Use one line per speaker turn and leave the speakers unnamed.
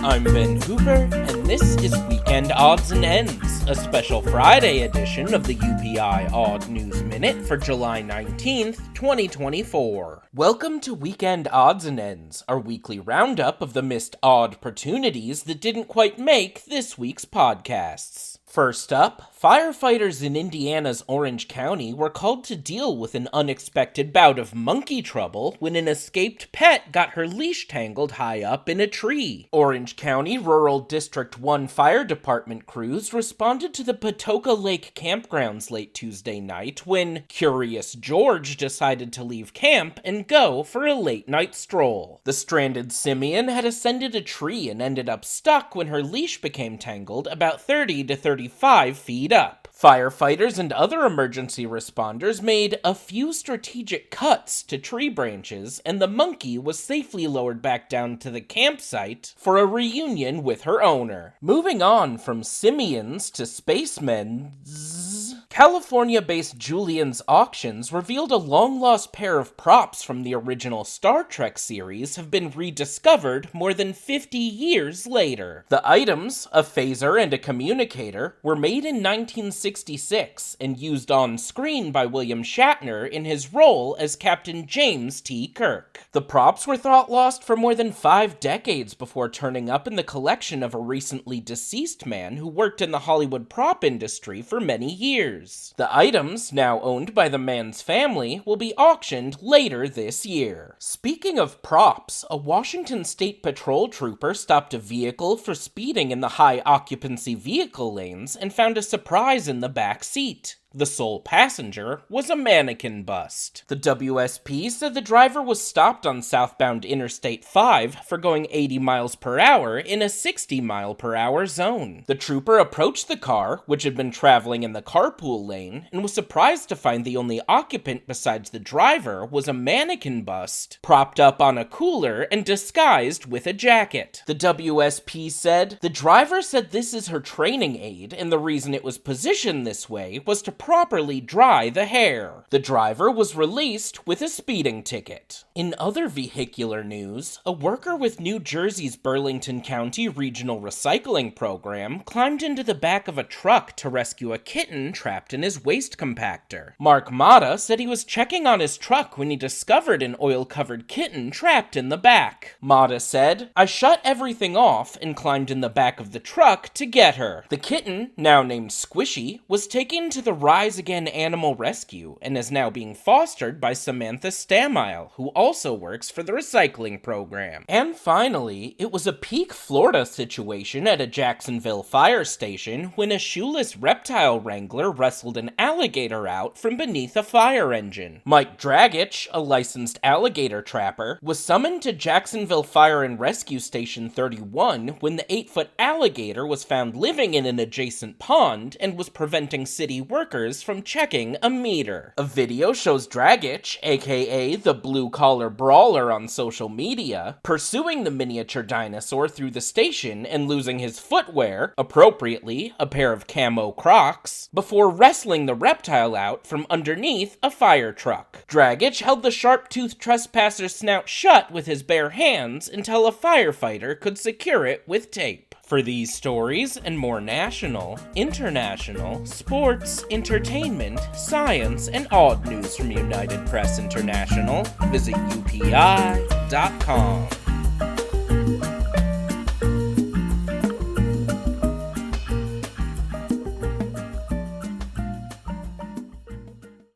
I'm Ben Hooper, and this is Weekend Odds and Ends, a special Friday edition of the UPI Odd News Minute for July 19th, 2024. Welcome to Weekend Odds and Ends, our weekly roundup of the missed odd-portunities that didn't quite make this week's podcasts. First up, firefighters in Indiana's Orange County were called to deal with an unexpected bout of monkey trouble when an escaped pet got her leash tangled high up in a tree. Orange County Rural District 1 Fire Department crews responded to the Patoka Lake campgrounds late Tuesday night when Curious George decided to leave camp and go for a late-night stroll. The stranded simian had ascended a tree and ended up stuck when her leash became tangled about 30 to 35 feet up. Firefighters and other emergency responders made a few strategic cuts to tree branches, and the monkey was safely lowered back down to the campsite for a reunion with her owner. Moving on from simians to spacemen, California-based Julian's Auctions revealed a long-lost pair of props from the original Star Trek series have been rediscovered more than 50 years later. The items, a phaser and a communicator, were made in 1966 and used on screen by William Shatner in his role as Captain James T. Kirk. The props were thought lost for more than 5 decades before turning up in the collection of a recently deceased man who worked in the Hollywood prop industry for many years. The items, now owned by the man's family, will be auctioned later this year. Speaking of props, a Washington State Patrol trooper stopped a vehicle for speeding in the high-occupancy vehicle lanes and found a surprise in the back seat. The sole passenger was a mannequin bust. The WSP said the driver was stopped on southbound Interstate 5 for going 80 miles per hour in a 60 mile per hour zone. The trooper approached the car, which had been traveling in the carpool lane, and was surprised to find the only occupant besides the driver was a mannequin bust, propped up on a cooler and disguised with a jacket. The WSP said, "The driver said this is her training aid, and the reason it was positioned this way was to properly dry the hair." The driver was released with a speeding ticket. In other vehicular news, a worker with New Jersey's Burlington County Regional Recycling Program climbed into the back of a truck to rescue a kitten trapped in his waste compactor. Mark Mata said he was checking on his truck when he discovered an oil-covered kitten trapped in the back. Mata said, "I shut everything off and climbed in the back of the truck to get her." The kitten, now named Squishy, was taken to the Rise Again Animal Rescue and is now being fostered by Samantha Stamile, who also works for the recycling program. And finally, it was a peak Florida situation at a Jacksonville fire station when a shoeless reptile wrangler wrestled an alligator out from beneath a fire engine. Mike Dragich, a licensed alligator trapper, was summoned to Jacksonville Fire and Rescue Station 31 when the 8-foot alligator was found living in an adjacent pond and was preventing city workers from checking a meter. A video shows Dragich, aka the blue-collar brawler on social media, pursuing the miniature dinosaur through the station and losing his footwear, appropriately a pair of camo Crocs, before wrestling the reptile out from underneath a fire truck. Dragich held the sharp-toothed trespasser's snout shut with his bare hands until a firefighter could secure it with tape. For these stories and more national, international, sports, entertainment, science, and odd news from United Press International, visit UPI.com.